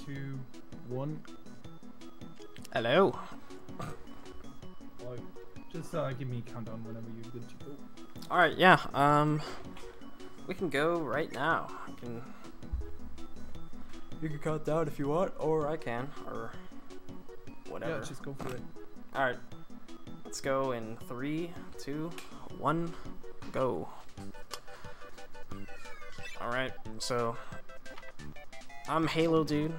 2, 1. Hello. Hello. Just give me a countdown whenever you're good to go. Alright, yeah, we can go right now. You can count down if you want, or I can, or whatever. Yeah, just go for it. Alright, let's go in 3, 2, 1, go. Alright, so I'm Halodude,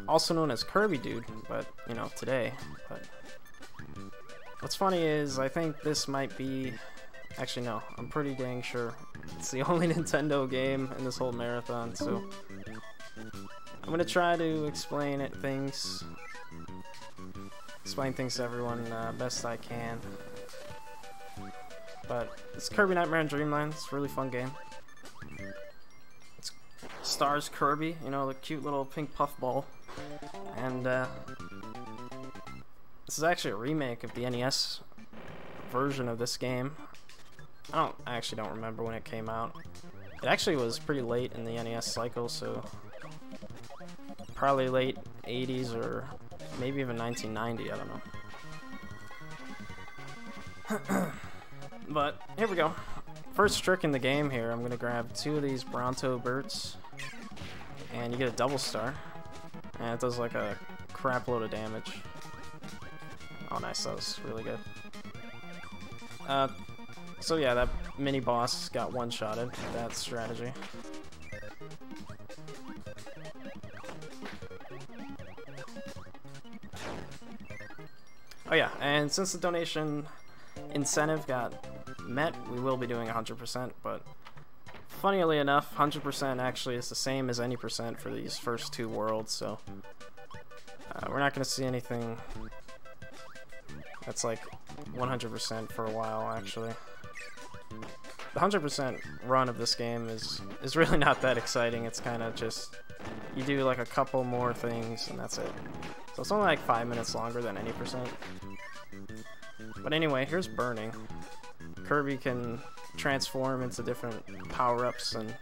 also known as Kirby Dude, but you know, today. But what's funny is I think this might be, actually no, I'm pretty dang sure it's the only Nintendo game in this whole marathon, so I'm gonna try to explain things to everyone best I can. But it's Kirby Nightmare on Dreamland. It's a really fun game. It stars Kirby, you know, the cute little pink puffball, and this is actually a remake of the NES version of this game. I actually don't remember when it came out. It actually was pretty late in the NES cycle, so probably late 80s or maybe even 1990, I don't know. But here we go. First trick in the game here, I'm gonna grab 2 of these Bronto Birds, and you get a double star, and it does like a crap load of damage. Oh nice, that was really good. So yeah, that mini boss got one-shotted with that strategy. Oh yeah, and since the donation incentive got met, we will be doing 100%, but funnily enough, 100% actually is the same as any percent for these first 2 worlds, so we're not going to see anything that's like 100% for a while, actually. The 100% run of this game is really not that exciting. It's kind of just, you do like a couple more things and that's it. So it's only like 5 minutes longer than any percent. But anyway, here's burning. Kirby can transform into different power-ups, and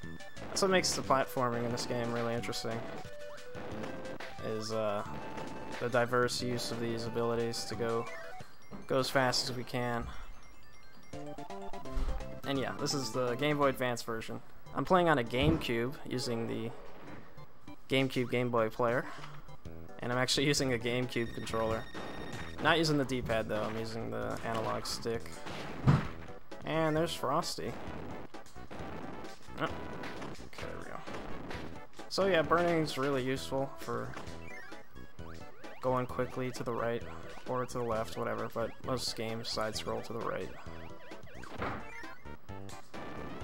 that's what makes the platforming in this game really interesting, is the diverse use of these abilities to go as fast as we can. And yeah, this is the Game Boy Advance version. I'm playing on a GameCube using the GameCube Game Boy player, and I'm actually using a GameCube controller. Not using the D-pad though, I'm using the analog stick. And there's Frosty. Oh, okay, there we go. So yeah, burning is really useful for going quickly to the right or to the left, whatever, but most games side scroll to the right.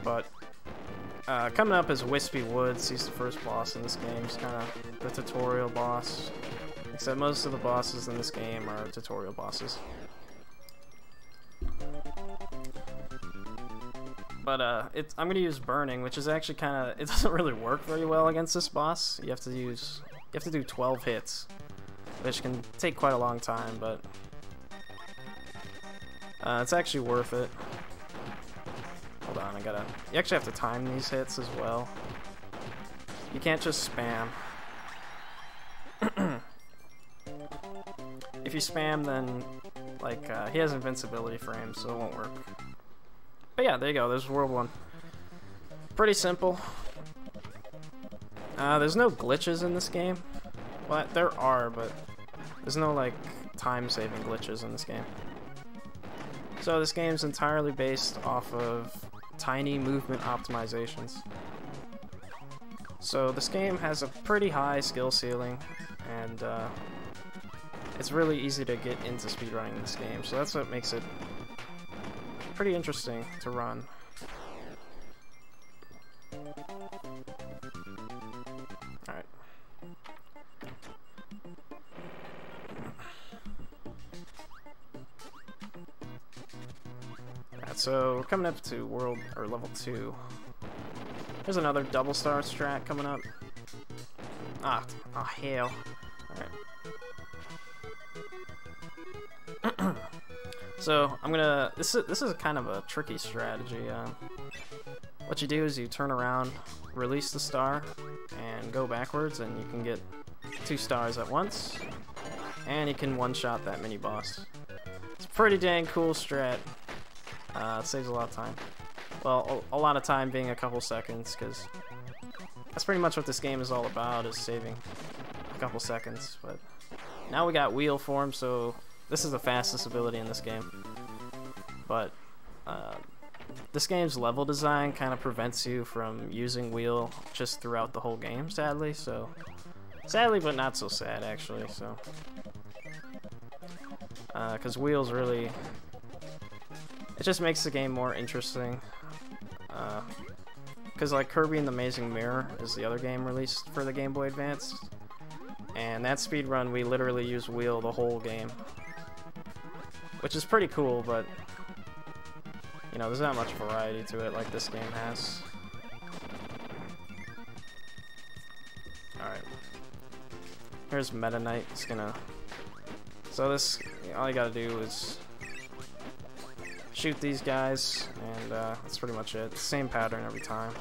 But coming up is Wispy Woods. He's the first boss in this game. He's kind of the tutorial boss, except most of the bosses in this game are tutorial bosses. But I'm gonna use burning, which is actually kind of, it doesn't really work very well against this boss. You have to do 12 hits, which can take quite a long time, but it's actually worth it. Hold on, you actually have to time these hits as well. You can't just spam. If you spam, then like he has invincibility frames, so it won't work. But yeah, there you go, there's World 1. Pretty simple. There's no glitches in this game. Well, there are, but there's no like time-saving glitches in this game. So this game's entirely based off of tiny movement optimizations. So this game has a pretty high skill ceiling, and it's really easy to get into speedrunning this game, so that's what makes it pretty interesting to run. Alright. Alright, so we're coming up to world, or level 2. There's another double star strat coming up. Oh hell. Alright. So I'm gonna, this is kind of a tricky strategy. What you do is you turn around, release the star, and go backwards, and you can get 2 stars at once, and you can one-shot that mini-boss. It's a pretty dang cool strat. It saves a lot of time. Well, a lot of time being a couple seconds, because that's pretty much what this game is all about, is saving a couple seconds. But now we got wheel form, so this is the fastest ability in this game. But this game's level design kind of prevents you from using wheel just throughout the whole game, sadly. So sadly, but not so sad, actually. So because wheels really, it just makes the game more interesting. Because like Kirby and the Amazing Mirror is the other game released for the Game Boy Advance, and that speedrun we literally use wheel the whole game, which is pretty cool, but you know, there's not much variety to it like this game has. Alright. Here's Meta Knight. It's gonna... So this, all you gotta do is shoot these guys, and that's pretty much it. Same pattern every time.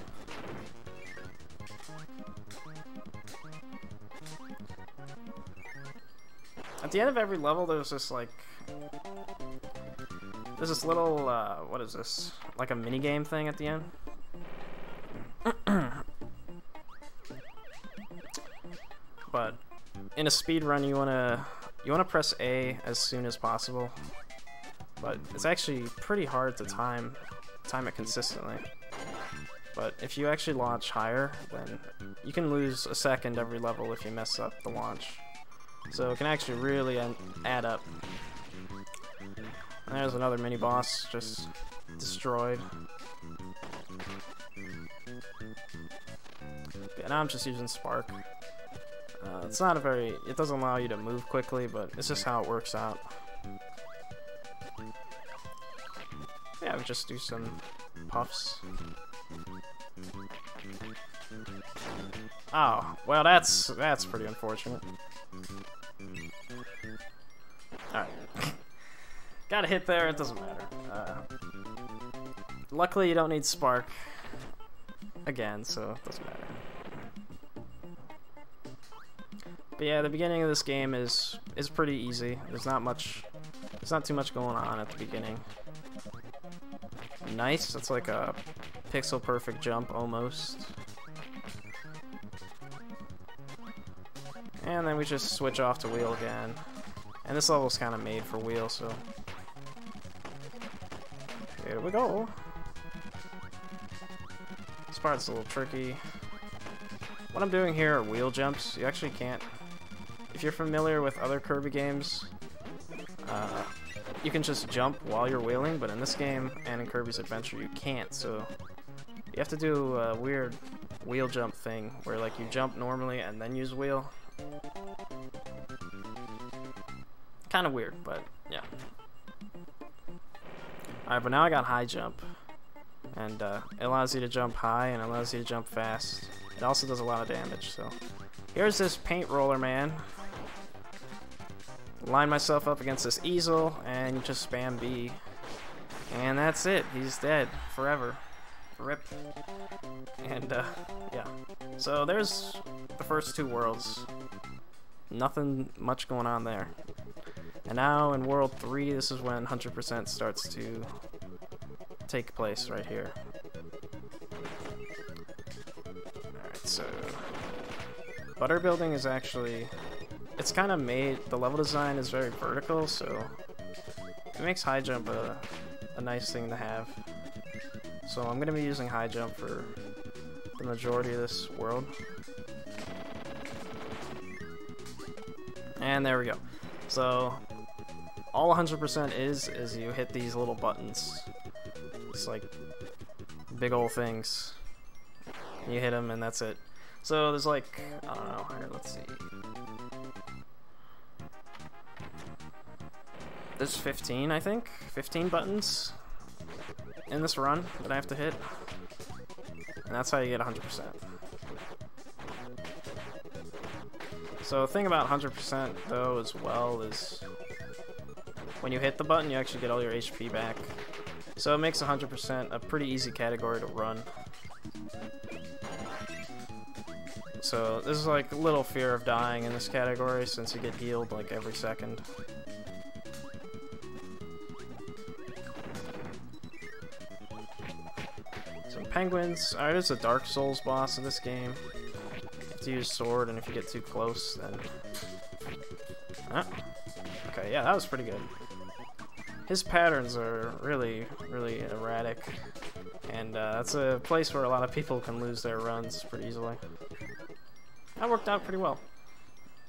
At the end of every level, there's this like... There's this little, what is this? Like a mini-game thing at the end. But in a speed run, you wanna press A as soon as possible. But it's actually pretty hard to time it consistently. But if you actually launch higher, then you can lose a second every level if you mess up the launch. So it can actually really add up. And there's another mini boss just destroyed. Okay, now I'm just using Spark. It's not a very, it doesn't allow you to move quickly, but it's just how it works out. Yeah, we just do some puffs. Oh, well that's pretty unfortunate. Alright. Got a hit there, it doesn't matter. Luckily you don't need Spark again, so it doesn't matter. But yeah, the beginning of this game is pretty easy. There's not too much going on at the beginning. Nice, that's like a pixel perfect jump almost. And then we just switch off to wheel again. And this level's kind of made for wheel, so here we go. This part's a little tricky. What I'm doing here are wheel jumps. You actually can't. If you're familiar with other Kirby games, you can just jump while you're wheeling, but in this game and in Kirby's Adventure you can't, so you have to do a weird wheel jump thing where like you jump normally and then use wheel. Kind of weird, but yeah. Alright, but now I got high jump, and it allows you to jump high and it allows you to jump fast. It also does a lot of damage, so here's this paint roller man. Line myself up against this easel and you just spam B, and that's it. He's dead forever. Rip. And yeah, so there's the first 2 worlds. Nothing much going on there. And now in World 3, this is when 100% starts to take place right here. Alright, so butter building is actually, it's kind of made, the level design is very vertical, so it makes high jump a nice thing to have. So I'm going to be using high jump for the majority of this world. And there we go. So all 100% is you hit these little buttons. It's like big old things. You hit them and that's it. So there's like, I don't know, here, let's see. There's 15, I think. 15 buttons in this run that I have to hit. And that's how you get 100%. So the thing about 100% though as well is when you hit the button you actually get all your HP back. So it makes 100% a pretty easy category to run. So this is like a little fear of dying in this category since you get healed like every second. Some penguins. Alright, there's a Dark Souls boss in this game. You have to use sword, and if you get too close, then... Okay, yeah, that was pretty good. His patterns are really, really erratic. And that's a place where a lot of people can lose their runs pretty easily. That worked out pretty well.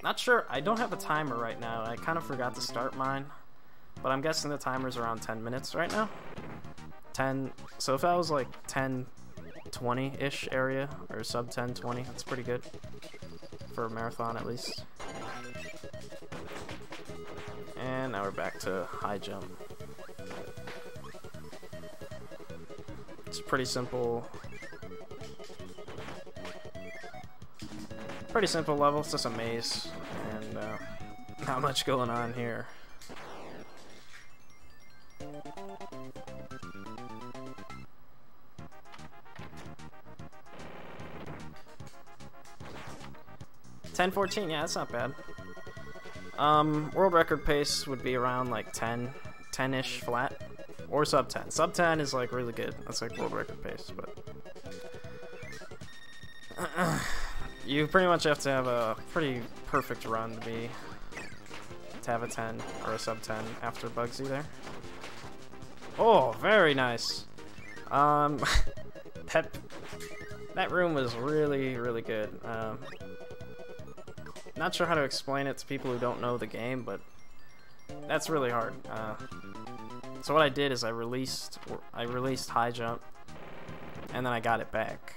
Not sure, I don't have a timer right now. I kind of forgot to start mine. But I'm guessing the timer's around 10 minutes right now. 10, so if that was like 10-20-ish area, or sub 10-20, that's pretty good. For a marathon at least. And now we're back to high jump. It's pretty simple. Pretty simple level, it's just a maze, and not much going on here. $10.14, yeah, that's not bad. World record pace would be around like 10-ish flat, or sub 10. Sub 10 is like really good. That's like world record pace, but you pretty much have to have a pretty perfect run to have a 10 or a sub 10 after Bugsy there. Oh, very nice. That room was really, really good. Not sure how to explain it to people who don't know the game, but that's really hard. So what I did is I released high jump, and then I got it back.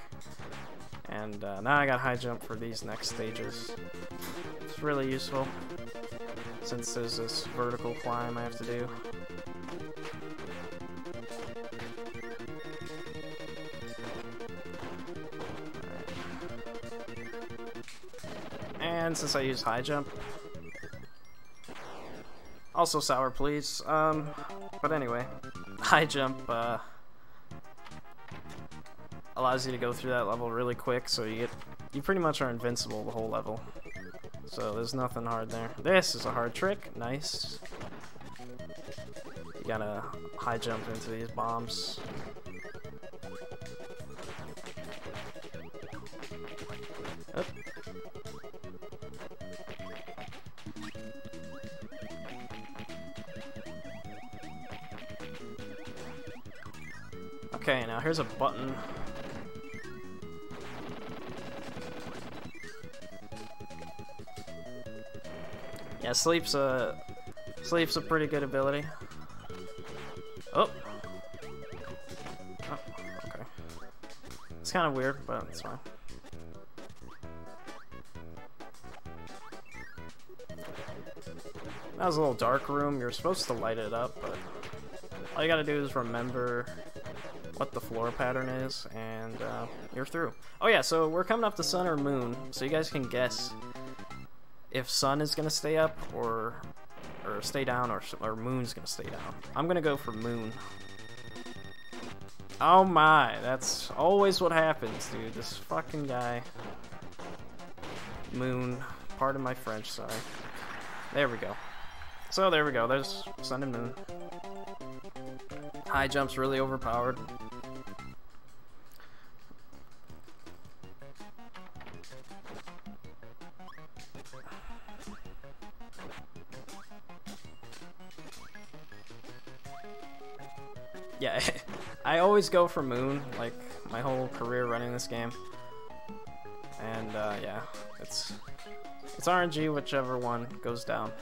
And now I got high jump for these next stages. It's really useful, since there's this vertical climb I have to do. And since I use high jump, also sour please, but anyway, high jump allows you to go through that level really quick, so you pretty much are invincible the whole level. So there's nothing hard there. This is a hard trick, nice. You gotta high jump into these bombs. Oop. Okay, now here's a button. Yeah, sleep's a pretty good ability. Oh. Oh, okay. It's kind of weird, but it's fine. That was a little dark room. You're supposed to light it up, but all you gotta do is remember what the floor pattern is, and you're through. Oh yeah, so we're coming up to sun or moon, so you guys can guess if sun is gonna stay up or stay down, or moon's gonna stay down. I'm gonna go for moon. Oh my, that's always what happens, dude. This fucking guy. Moon. Pardon my French, sorry. There we go. So there we go, there's sun and moon. High jump's really overpowered. Yeah, I always go for moon, like my whole career running this game. And yeah, it's RNG whichever one goes down.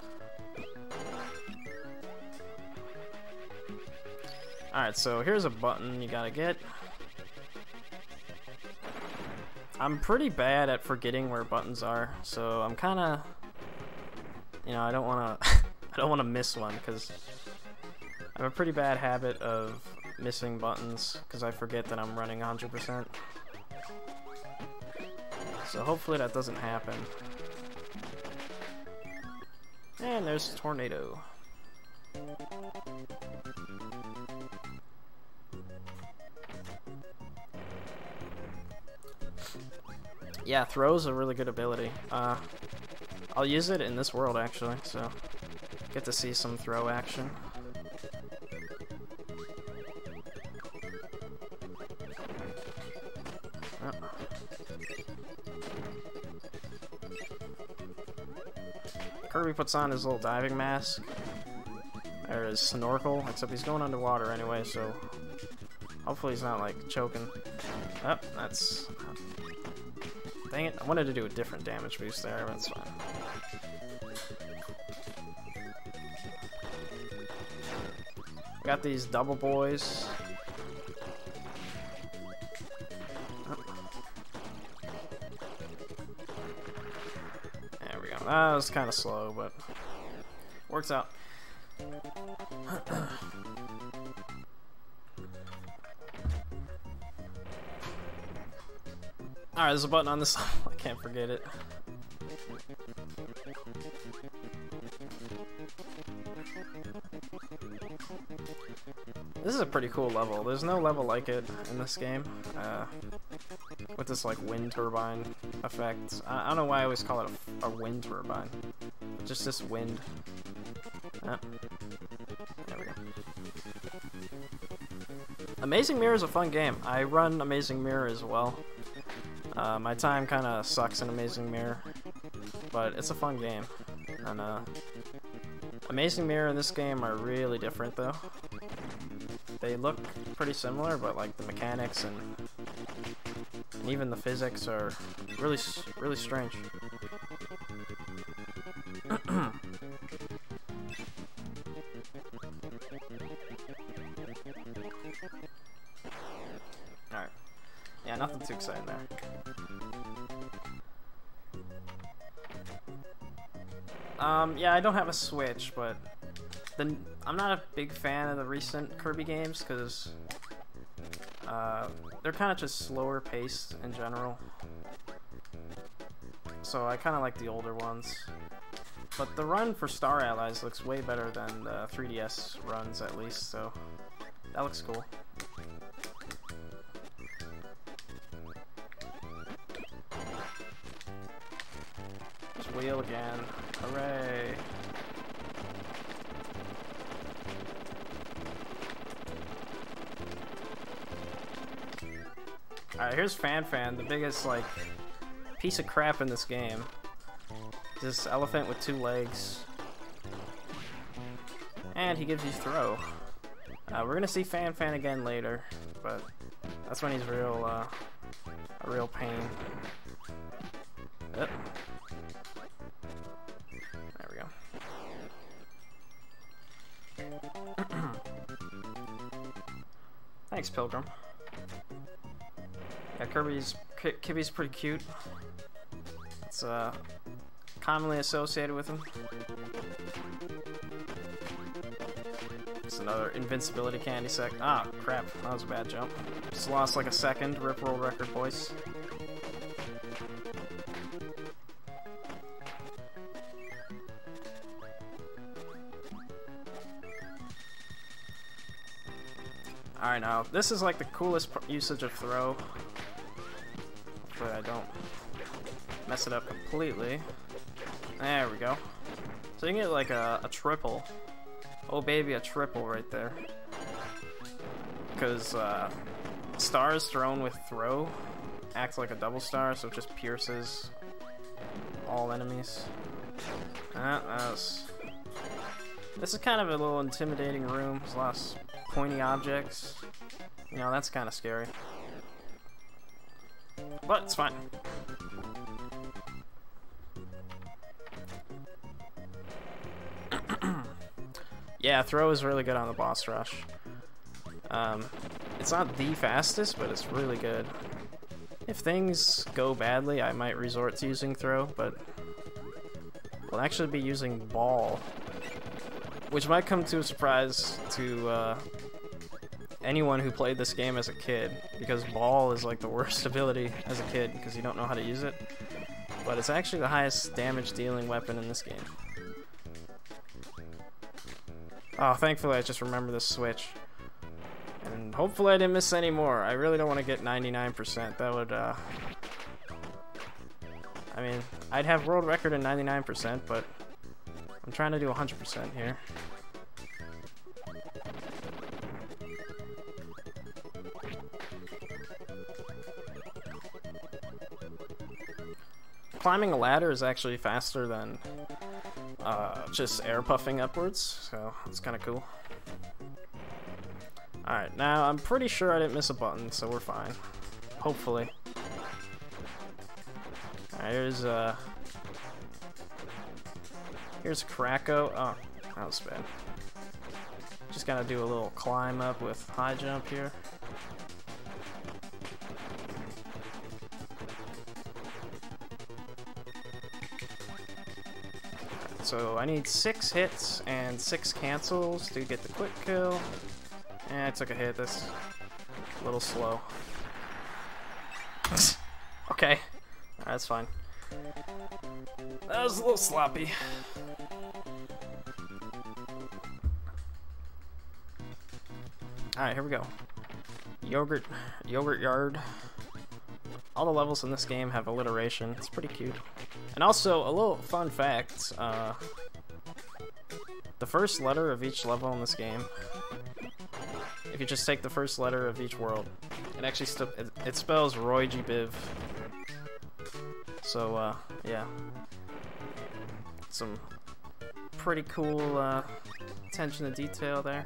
Alright, so here's a button you gotta get. I'm pretty bad at forgetting where buttons are, so I'm kinda, you know, I don't wanna I don't wanna miss one, because I have a pretty bad habit of missing buttons because I forget that I'm running 100%. So hopefully that doesn't happen. And there's a tornado. Yeah, throw's a really good ability. I'll use it in this world actually, so get to see some throw action. Oh. Kirby puts on his little diving mask, or his snorkel, except he's going underwater anyway, so hopefully he's not like choking. Oh, that's... Dang it, I wanted to do a different damage boost there, but it's fine. Got these double boys. There we go. That was kind of slow, but works out. Alright, there's a button on this. I can't forget it. This is a pretty cool level. There's no level like it in this game. With this like wind turbine effect. I don't know why I always call it a wind turbine. Just this wind. There we go. Amazing Mirror is a fun game. I run Amazing Mirror as well. My time kind of sucks in Amazing Mirror, but it's a fun game. And Amazing Mirror and this game are really different though. They look pretty similar, but like the mechanics and even the physics are really strange. Alright. Yeah, nothing too exciting there. Yeah, I don't have a Switch, but I'm not a big fan of the recent Kirby games because they're kind of just slower paced in general. So I kind of like the older ones. But the run for Star Allies looks way better than the 3DS runs, at least, so that looks cool. Just wheel again. Hooray! Alright, here's Fan, the biggest, like, piece of crap in this game. This elephant with 2 legs. And he gives you throw. We're gonna see Fan again later, but that's when he's a real pain. Yep. There we go. Thanks, Pilgrim. Yeah, Kirby's pretty cute. It's commonly associated with him. It's another invincibility candy sec. Ah, crap. That was a bad jump. Just lost like a second. Rip roll record, boys. Alright, now, this is like the coolest usage of throw. Hopefully I don't mess it up completely. There we go. So you can get like a triple. Oh baby, a triple right there. Because stars thrown with throw acts like a double star, so it just pierces all enemies. This is kind of a little intimidating room. There's lots of pointy objects. You know, that's kind of scary. But it's fine. Yeah, throw is really good on the boss rush. It's not the fastest, but it's really good. If things go badly, I might resort to using throw, but we'll actually be using ball, which might come to a surprise to anyone who played this game as a kid, because ball is like the worst ability as a kid because you don't know how to use it, but it's actually the highest damage dealing weapon in this game. Oh, thankfully I just remember this switch. And hopefully I didn't miss any more. I really don't want to get 99%. That I mean, I'd have world record in 99%, but I'm trying to do 100% here. Climbing a ladder is actually faster than just air puffing upwards, so it's kind of cool. Alright, now I'm pretty sure I didn't miss a button, so we're fine. Hopefully. Alright, here's Krako. Oh, that was bad. Just gotta do a little climb up with high jump here. So I need 6 hits and 6 cancels to get the quick kill. And I took a hit. That's a little slow. Okay, that's fine. That was a little sloppy. Alright, here we go. Yogurt Yard. All the levels in this game have alliteration. It's pretty cute. And also, a little fun fact, the first letter of each level in this game, if you just take the first letter of each world, it actually it spells Roy-G-Biv. So, yeah. Some pretty cool attention to detail there.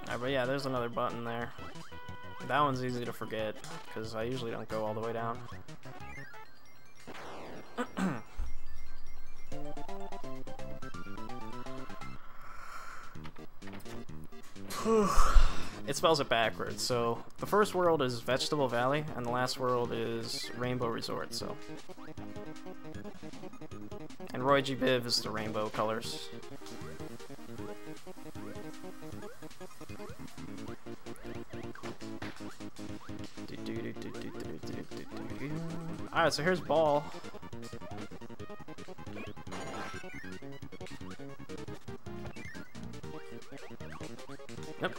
Alright, but yeah, there's another button there. That one's easy to forget, because I usually don't go all the way down. It spells it backwards, so the first world is Vegetable Valley, and the last world is Rainbow Resort, so. And Roy-G-Biv is the rainbow colors. Alright, so here's Ball. Yep.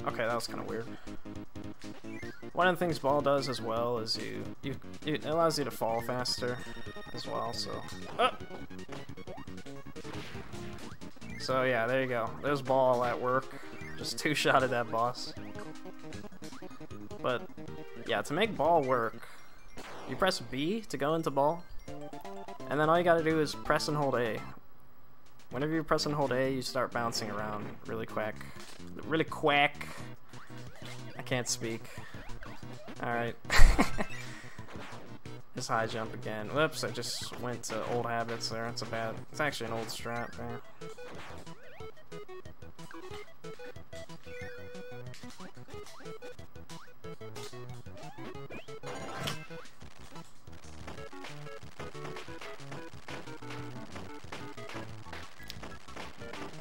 Okay, that was kind of weird. One of the things Ball does as well is it allows you to fall faster as well, so. Oh! So yeah, there you go. There's Ball at work. Just two-shotted that boss. But yeah, to make Ball work, you press B to go into Ball, and then all you gotta do is press and hold A. Whenever you press and hold A, you start bouncing around really quick. Really quick. I can't speak. Alright. Just high jump again. Whoops, I just went to old habits there. It's actually an old strat there.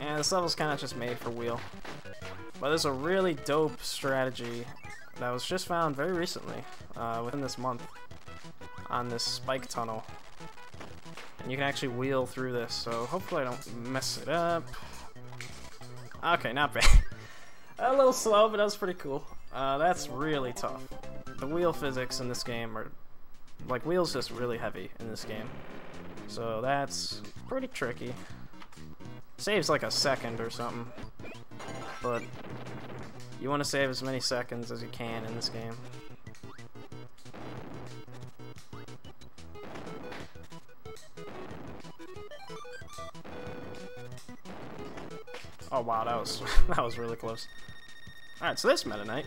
And this level's kind of just made for wheel. But there's a really dope strategy that was just found very recently, within this month, on this spike tunnel. And you can actually wheel through this, so hopefully I don't mess it up. Okay, not bad. A little slow, but that was pretty cool. That's really tough. The wheel physics in this game are, like, wheel's just really heavy in this game. So that's pretty tricky. Saves like a second or something, but you want to save as many seconds as you can in this game. Oh wow, that was that was really close. All right, so this Meta Knight,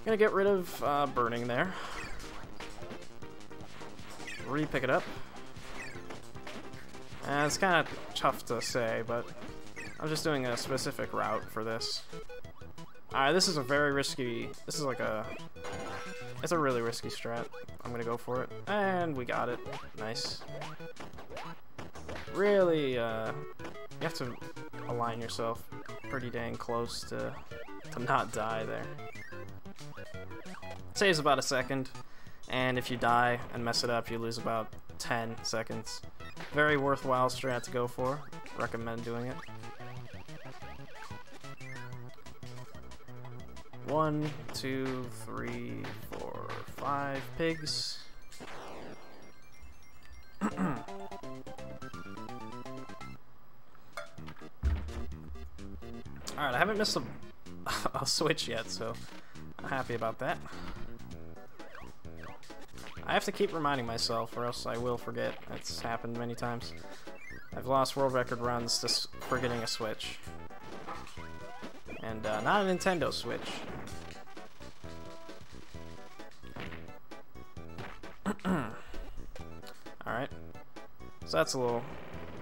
gonna get rid of burning there. Re-pick it up. And it's kind of tough to say, but I'm just doing a specific route for this. Alright, this is a very risky, it's a really risky strat. I'm gonna go for it, and we got it. Nice. Really, you have to align yourself pretty dang close to not die there. Saves about a second, and if you die and mess it up, you lose about 10 seconds. Very worthwhile strat to go for. Recommend doing it. 1, 2, 3, 4, 5 pigs. Alright, I haven't missed a switch yet, so I'm happy about that. I have to keep reminding myself, or else I will forget. It's happened many times. I've lost world record runs to forgetting a Switch. And not a Nintendo Switch. Alright. So that's a little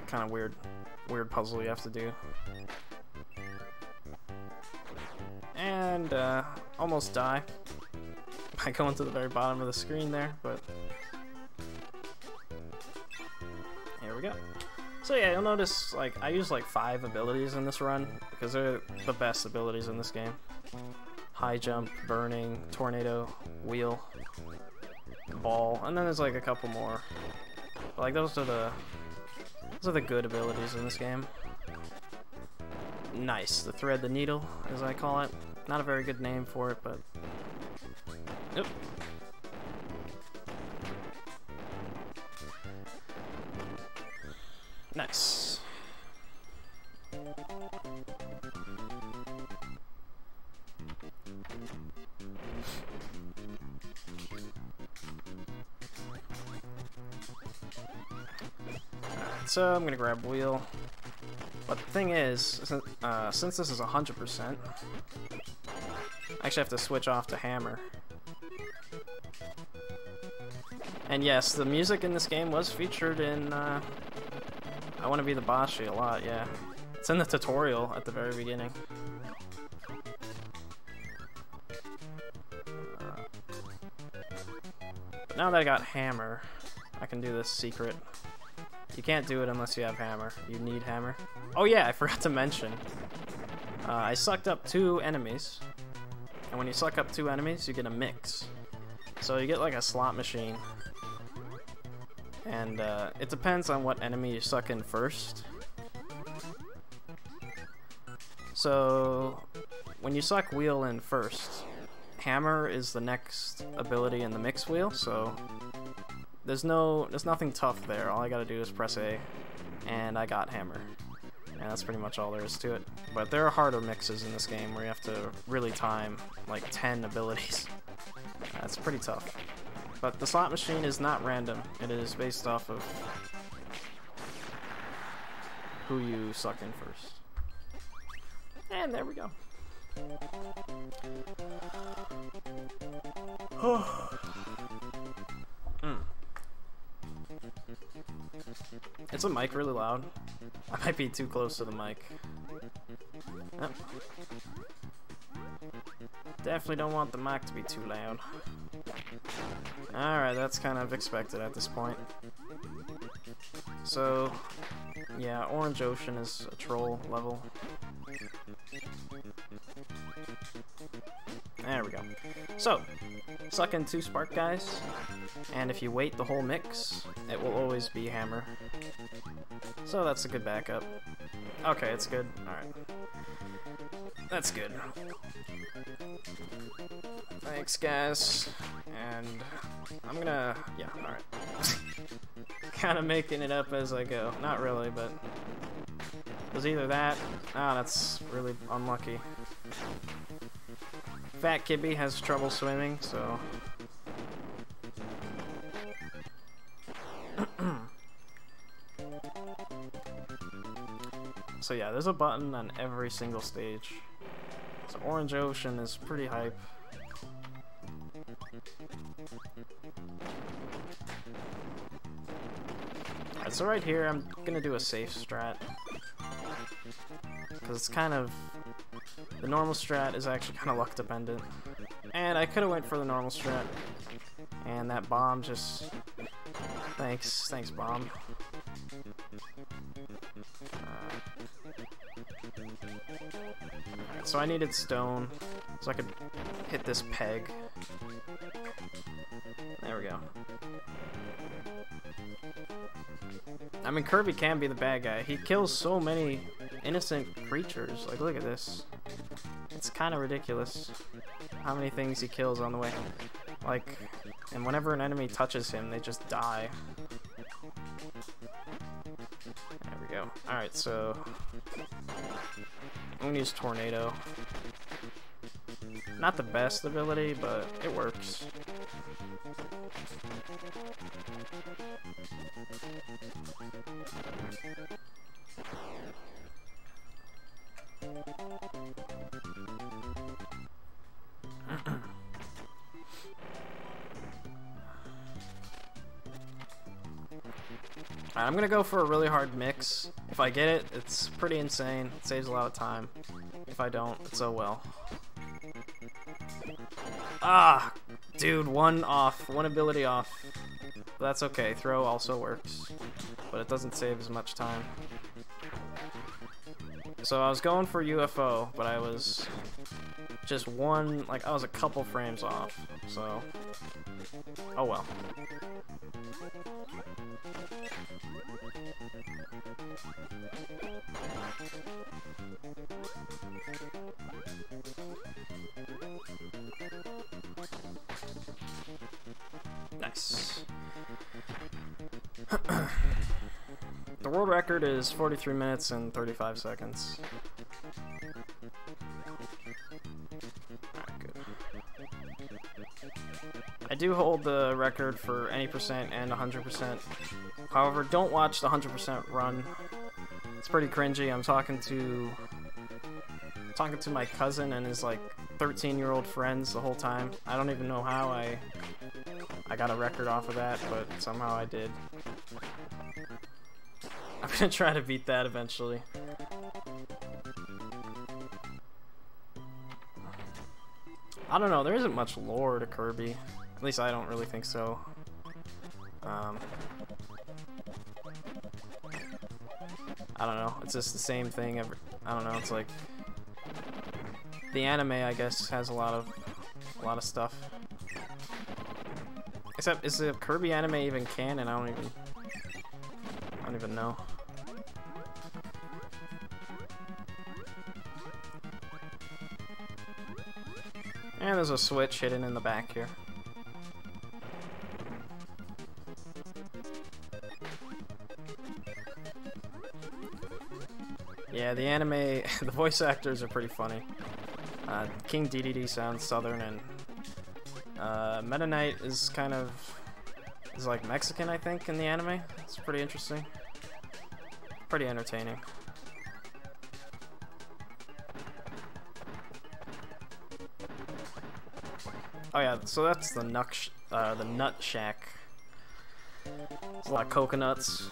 kind of weird puzzle you have to do. And almost die by going to the very bottom of the screen there, but here we go. So yeah, you'll notice like I use like 5 abilities in this run because they're the best abilities in this game. High jump, burning, tornado, wheel, ball, and then there's like a couple more. But, like those are the good abilities in this game. Nice, the thread the needle, as I call it. Not a very good name for it, but yep. Nice. So I'm gonna grab wheel. But the thing is, since this is 100%, I actually have to switch off to hammer. And yes, the music in this game was featured in I Want to Be the Boss a lot, yeah. It's in the tutorial at the very beginning. But now that I got hammer, I can do this secret. You can't do it unless you have hammer. You need hammer. Oh yeah, I forgot to mention. I sucked up 2 enemies. And when you suck up 2 enemies, you get a mix. So you get like a slot machine. And it depends on what enemy you suck in first. So when you suck wheel in first, hammer is the next ability in the mix wheel, so there's nothing tough there. All I gotta do is press A, and I got hammer. And that's pretty much all there is to it. But there are harder mixes in this game where you have to really time like 10 abilities. That's pretty tough. But the slot machine is not random. It is based off of who you suck in first. And there we go. Is the mic really loud? I might be too close to the mic. Oh. Definitely don't want the mic to be too loud. Alright, that's kind of expected at this point. So, yeah, Orange Ocean is a troll level. There we go. So, suck in 2 spark guys, and if you wait the whole mix, it will always be hammer. So that's a good backup. Okay, it's good. Alright. That's good. Thanks, guys. And I'm gonna... yeah, alright. Kind of making it up as I go. Not really, but... it was either that... ah, that's really unlucky. Fat Kirby has trouble swimming, so... so yeah, there's a button on every single stage. So Orange Ocean is pretty hype. Alright, so right here I'm gonna do a safe strat. Because it's kind of... the normal strat is actually kind of luck dependent. And I could have went for the normal strat. And that bomb just... thanks bomb. Alright, so I needed stone so I could hit this peg. There we go. I mean, Kirby can be the bad guy. He kills so many innocent creatures. Like, look at this. It's kind of ridiculous how many things he kills on the way. Like, and whenever an enemy touches him, they just die. There we go. Alright, so I'm gonna use Tornado. Not the best ability, but it works. I'm gonna go for a really hard mix. If I get it, it's pretty insane. It saves a lot of time. If I don't, it's oh well. Ah! Dude, one ability off. But that's okay, throw also works. But it doesn't save as much time. So I was going for UFO, but I was just I was a couple frames off. So, oh well. Nice. The world record is 43 minutes and 35 seconds. Alright, good. I do hold the record for any percent and 100%. However, don't watch the 100% run. It's pretty cringy. I'm talking to my cousin and his like 13-year-old friends the whole time. I don't even know how I got a record off of that, but somehow I did. I'm gonna try to beat that eventually. I don't know, there isn't much lore to Kirby. At least I don't really think so. I don't know, it's just the same thing every, I don't know, it's like the anime, I guess, has a lot of stuff. Except, is the Kirby anime even canon? I don't even know. And there's a switch hidden in the back here. Yeah, the anime, the voice actors are pretty funny. King DDD sounds southern, and Meta Knight is like Mexican, I think, in the anime. It's pretty interesting. Pretty entertaining. Oh yeah, so that's the Nut Shack. There's a lot of coconuts.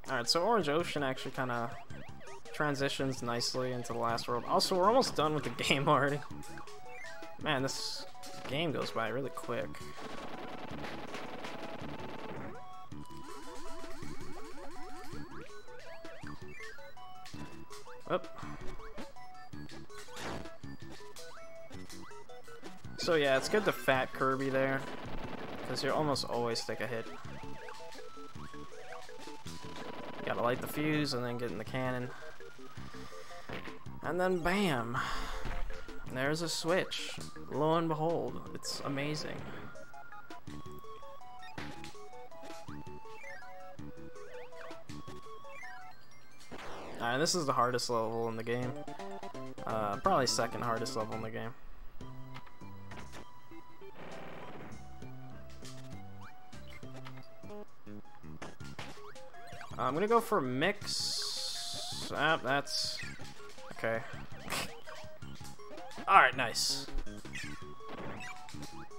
Alright, so Orange Ocean actually kind of transitions nicely into the last world. Also, we're almost done with the game already. Man, this game goes by really quick. Oop. So yeah, it's good to fat Kirby there, because you almost always take a hit. You gotta light the fuse and then get in the cannon. And then bam! There's a switch. Lo and behold, it's amazing. Alright, this is the hardest level in the game. Probably second hardest level in the game. I'm gonna go for mix. That's okay. Alright, nice.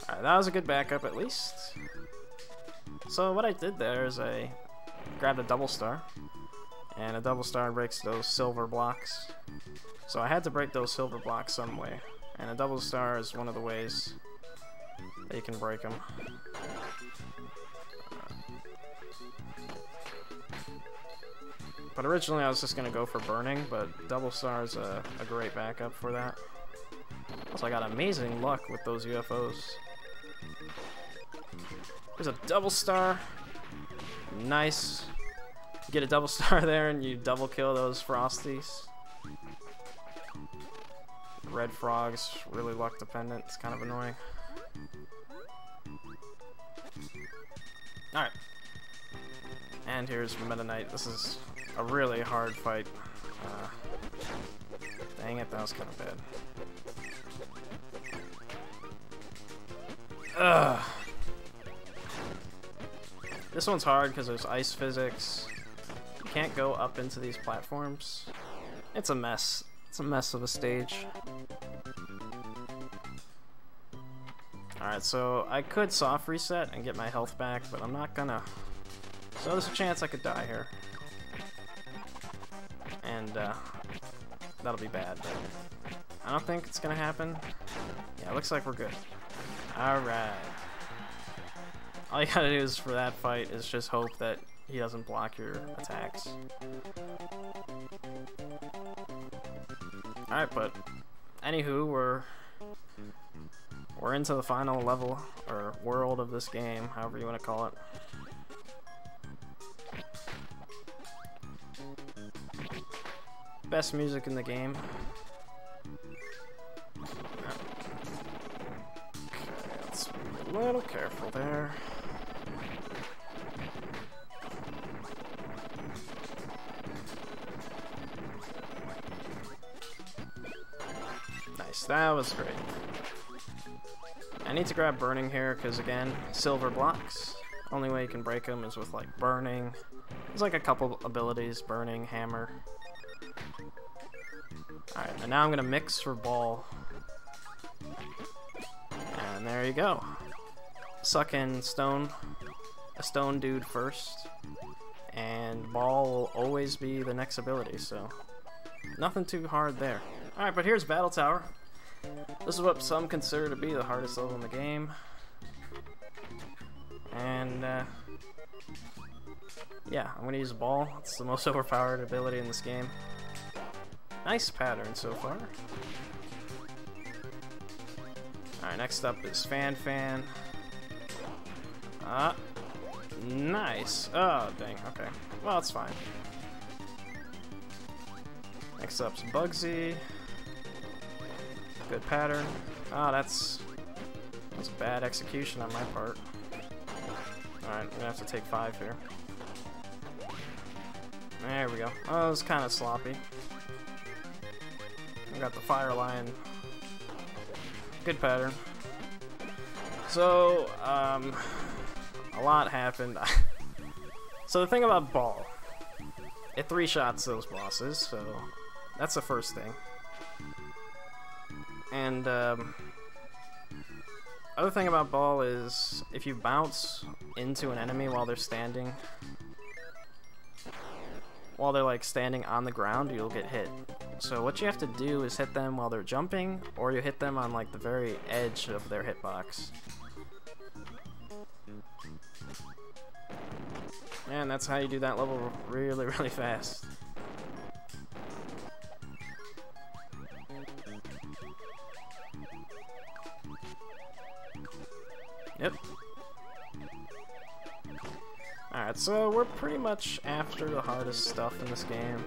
Alright, that was a good backup at least. So what I did there is I grabbed a double star. And a double star breaks those silver blocks. So I had to break those silver blocks some way. And a double star is one of the ways that you can break them. But originally I was just gonna go for burning, but double star is a great backup for that. Also, I got amazing luck with those UFOs. There's a double star. Nice. You get a double star there and you double kill those frosties. Red frogs, really luck dependent. It's kind of annoying. Alright. And here's Meta Knight. This is a really hard fight. Dang it, that was kind of bad. Ugh. This one's hard because there's ice physics. You can't go up into these platforms. It's a mess. It's a mess of a stage. Alright, so I could soft reset and get my health back, but I'm not gonna. So there's a chance I could die here. And that'll be bad, but I don't think it's gonna happen. Yeah, it looks like we're good. Alright. All you gotta do is for that fight is just hope that he doesn't block your attacks. Alright, but anywho, we're into the final level or world of this game, however you want to call it. Best music in the game. Okay, let's be a little careful there. Nice, that was great. I need to grab burning here because again, silver blocks. Only way you can break them is with like burning. There's like a couple abilities, burning, hammer. Alright, and now I'm gonna mix for ball. And there you go. Suck in stone, a stone dude first. And ball will always be the next ability, so nothing too hard there. Alright, but here's Battle Tower. This is what some consider to be the hardest level in the game. And yeah, I'm gonna use a ball. It's the most overpowered ability in this game. Nice pattern so far. Alright, next up is Fan. Nice. Oh, dang, okay. Well, it's fine. Next up's Bugsy. Good pattern. Oh, that's bad execution on my part. Alright, I'm gonna have to take 5 here. There we go. Oh, it was kind of sloppy. We got the Fire Lion. Good pattern. So, a lot happened. So the thing about ball, it 3-shots those bosses, so that's the first thing. And other thing about ball is if you bounce into an enemy while they're standing, while they're like standing on the ground, you'll get hit. So what you have to do is hit them while they're jumping, or you hit them on like the very edge of their hitbox. And that's how you do that level really, really fast. Yep. Alright, so we're pretty much after the hardest stuff in this game.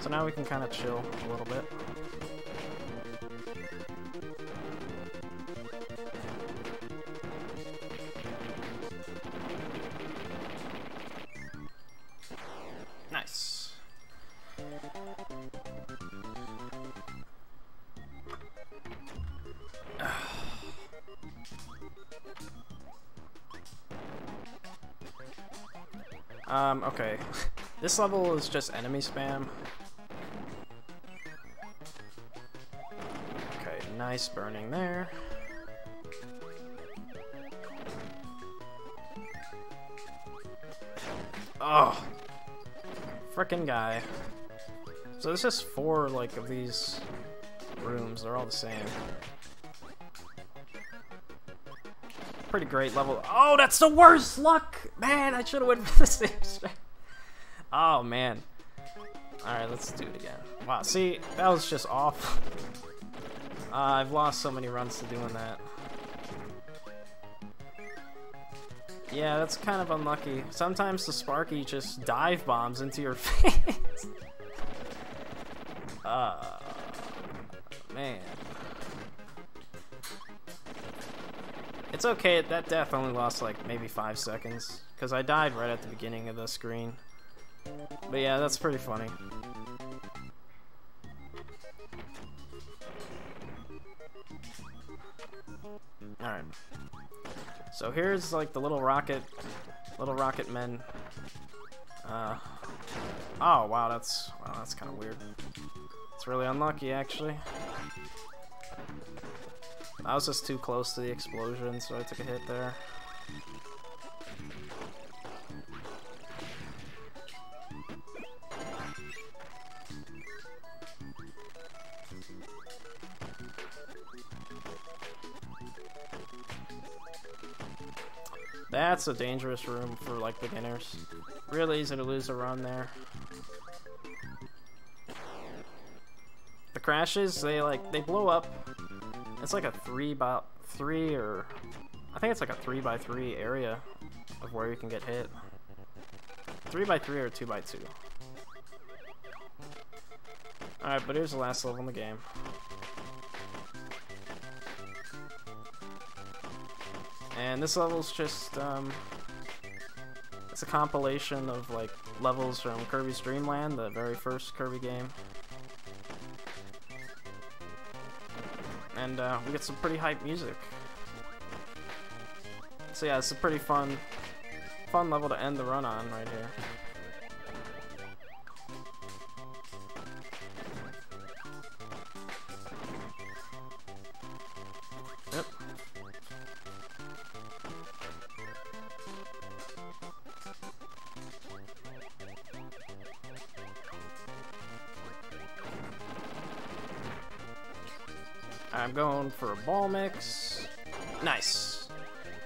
So now we can kind of chill a little bit. Nice. Okay. This level is just enemy spam. Okay, nice burning there. Oh! Frickin' guy. So there's just 4, like, of these rooms. They're all the same. Pretty great level. Oh, that's the worst luck! Man, I should have went for the same strat. Oh, man. Alright, let's do it again. Wow, see, that was just off. I've lost so many runs to doing that. Yeah, that's kind of unlucky. Sometimes the Sparky just dive bombs into your face. Man. It's okay, that death only lost like maybe 5 seconds, because I died right at the beginning of the screen. But yeah, that's pretty funny. Alright. So here's like the little rocket men. Oh wow, that's kind of weird. It's really unlucky actually. I was just too close to the explosion, so I took a hit there. That's a dangerous room for like beginners. Really easy to lose a run there. The crashes, they blow up. It's like a 3x3 or I think it's like a 3x3 area of where you can get hit. 3x3 or 2x2. Alright, but here's the last level in the game. And this level's just, it's a compilation of, like, levels from Kirby's Dream Land, the very first Kirby game. And, we get some pretty hype music. So yeah, it's a pretty fun level to end the run on right here. Yep. I'm going for a ball mix. Nice.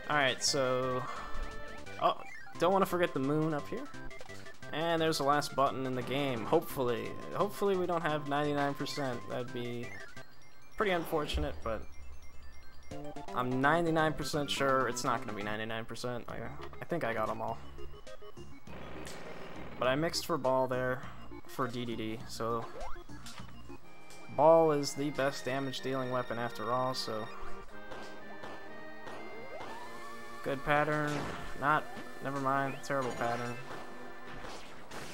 Alright, so... Oh, don't want to forget the moon up here. And there's the last button in the game. Hopefully we don't have 99%. That'd be pretty unfortunate, but I'm 99% sure it's not going to be 99%. I think I got them all. But I mixed for ball there for DDD, so... Ball is the best damage dealing weapon after all, so... Good pattern. Never mind. Terrible pattern.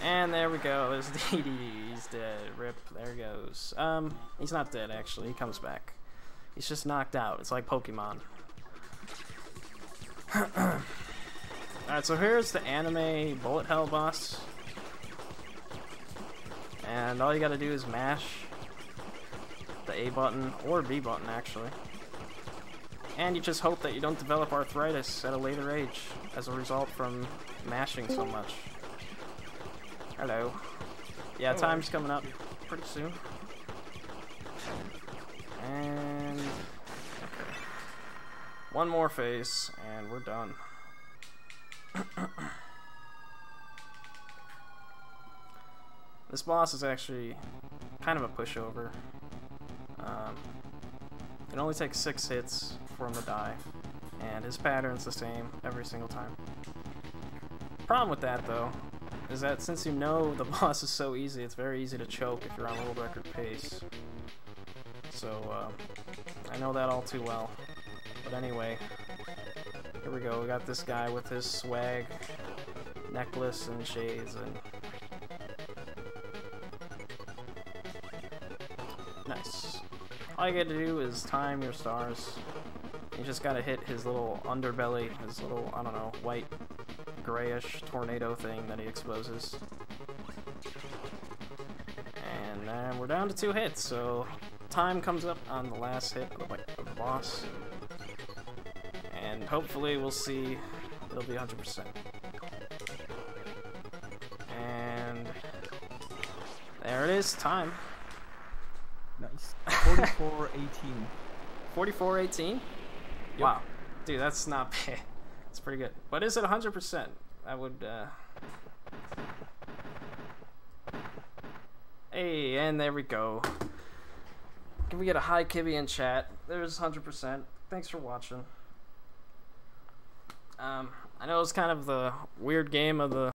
And there we go. There's DD. He's dead. Rip. There he goes. He's not dead, actually. He comes back. He's just knocked out. It's like Pokemon. Alright, so here's the anime bullet hell boss. And all you gotta do is mash the A button, or B button actually. And you just hope that you don't develop arthritis at a later age as a result from mashing so much. Hello. Yeah, time's coming up pretty soon. And... okay. One more phase, and we're done. This boss is actually kind of a pushover. It only takes 6 hits for him to die, and his pattern's the same every single time. Problem with that, though, is that since you know the boss is so easy, it's very easy to choke if you're on world record pace. So, I know that all too well. But anyway, here we go. We got this guy with his swag, necklace, and shades, and... nice. All you gotta do is time your stars. You just gotta hit his little underbelly, his little, I don't know, white, grayish tornado thing that he exposes. And then we're down to 2 hits, so time comes up on the last hit of the boss. And hopefully we'll see it'll be 100%. And there it is, time. Nice. 44-18. 44-18? Wow. Dude, that's not bad. It's pretty good. But is it 100%? I would, Hey, and there we go. Can we get a hi Kirby in chat? There's 100%. Thanks for watching. I know it's kind of the weird game of the